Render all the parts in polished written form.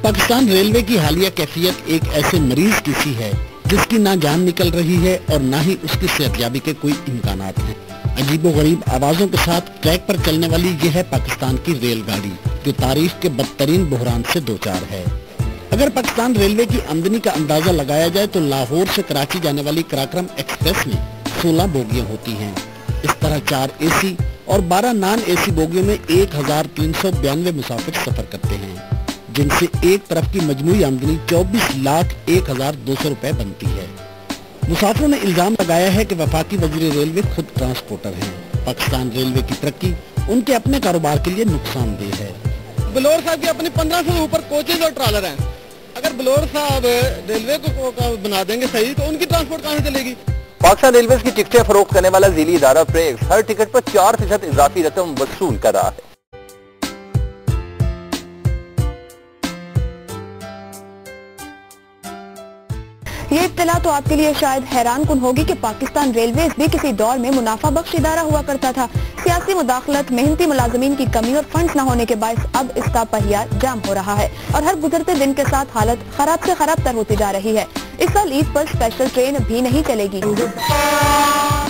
Pakistan railway की हालिया कैफियत एक ऐसे मरीज की सी है जिसकी ना जान निकल रही है और ना ही उसकी सेहतयाबी के कोई इम्कानात हैं। अजीबोगरीब आवाजों के साथ ट्रैक पर चलने वाली यह है पाकिस्तान की रेलगाड़ी जो तारीख के बदतरीन बहरान से दो चार है। अगर पाकिस्तान रेलवे की आमदनी का अंदाजा लगाया जाए तो लाहौर से कराची जाने वाली कराक्रम एक्सप्रेस में 16 बोगियां होती हैं। इस तरह 4 एसी और 12 नॉन एसी बोगियों में 1392 मुसाफिर सफर करते हैं, जिनसे एक तरफ की मजमूई आमदनी 24,01,200 रुपए बनती है। मुसाफिरों ने इल्जाम लगाया है कि वफाकी वज़ीर रेलवे खुद ट्रांसपोर्टर हैं। पाकिस्तान रेलवे की तरक्की उनके अपने कारोबार के लिए नुकसानदेह है। बलोर साहब की अपनी 1500 से ऊपर कोचेज और ट्रालर हैं। अगर बलोर साहब रेलवे को बना देंगे सही तो उनकी ट्रांसपोर्ट कहाँ से चलेगी। पाकिस्तान रेलवे की टिकटें फरोख्त करने वाला ज़िली इदारा प्रेस हर टिकट पर 4% इजाफी रकम वसूल कर रहा है। ये इत्तला तो आपके लिए शायद हैरान कुन होगी कि पाकिस्तान रेलवे भी किसी दौर में मुनाफा बख्श इदारा हुआ करता था। सियासी मुदाखलत, मेहनती मुलाजमीन की कमी और फंड्स न होने के बायस अब इसका पहिया जाम हो रहा है और हर गुजरते दिन के साथ हालत खराब से खराब तर होती जा रही है। इस साल ईद पर स्पेशल ट्रेन भी नहीं चलेगी।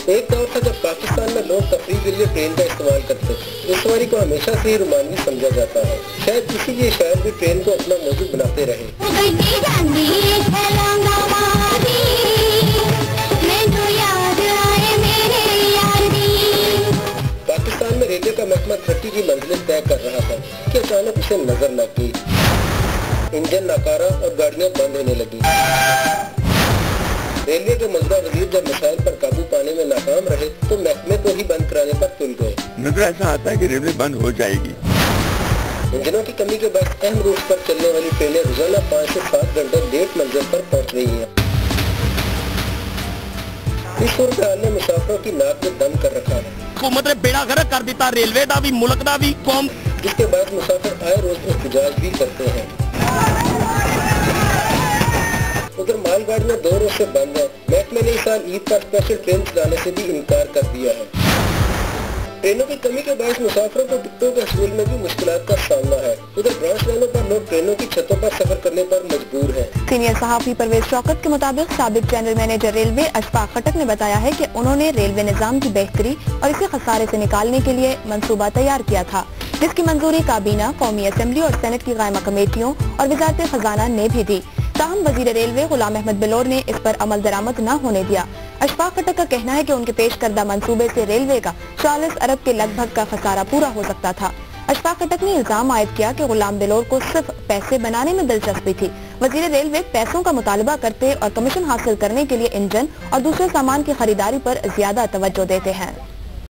एक दौर था जब पाकिस्तान में लोग तफरीह के लिए ट्रेन का इस्तेमाल करते थे। इस सवारी को हमेशा से ही रोमानवी समझा जाता है। शायद इसीलिए शायद भी ट्रेन को अपना मौजूद बनाते रहे। पाकिस्तान में रेलवे का महकमा तरक्की की मंजिलें तय कर रहा था कि अचानक उसे नजर लग गई। इंजन नाकारा और गाड़ियां बंद होने लगी। रेलवे के मौजूदा वजीर जब मसाइल पर काबू पाने में नाकाम रहे तो महकमे को ही बंद कराने पर तुल गए। नजर ऐसा आता है कि रेलवे बंद हो जाएगी। इंजनों की कमी के बाद अहम रूट पर चलने वाली ट्रेनें रोजाना 5 से 7 घंटे लेट मंजिल पर पहुंच रही हैं। इस सूरत हाल ने मुसाफिरों की नाक में दम कर रखा है। हुकूमत ने बेड़ा गर्क कर दिता रेलवे का भी, मुल्क का भी, कौम, जिसके बाद मुसाफिर आए रोज एहतजाज भी करते हैं। उधर मालगाड़ियां 2 रोज से बंद है। महकमे ने इस साल ईद पर स्पेशल ट्रेन चलाने से भी इनकार कर दिया है। ट्रेनों की कमी के बायस मुसाफिरों को टिकटों के हसूल में भी मुश्किलात का सामना है। उधर ब्रांच लाइनों पर लोग ट्रेनों की छतों पर सफर करने पर मजबूर हैं। सीनियर सहाफी परवेज शौकत के मुताबिक साबिक जनरल मैनेजर रेलवे अशफाक खटक ने बताया है कि उन्होंने रेलवे निजाम की बेहतरी और इसे खसारे से निकालने के लिए मंसूबा तैयार किया था, जिसकी मंजूरी काबीना, कौमी असम्बली और सेनेट की कायमा कमेटियों और वजारत खजाना ने भी दी। ताहम वजीर रेलवे गुलाम अहमद बलोर ने इस पर अमल दरामद न होने दिया। अशफाक खटक का कहना है कि उनके पेश करदा मंसूबे से रेलवे का 40 अरब के लगभग का खसारा पूरा हो सकता था। अशफाक खटक ने इल्जाम आयद किया कि गुलाम बलोर को सिर्फ पैसे बनाने में दिलचस्पी थी। वजीर रेलवे पैसों का मुतालबा करते और कमीशन हासिल करने के लिए इंजन और दूसरे सामान की खरीदारी पर ज्यादा तवज्जो देते हैं।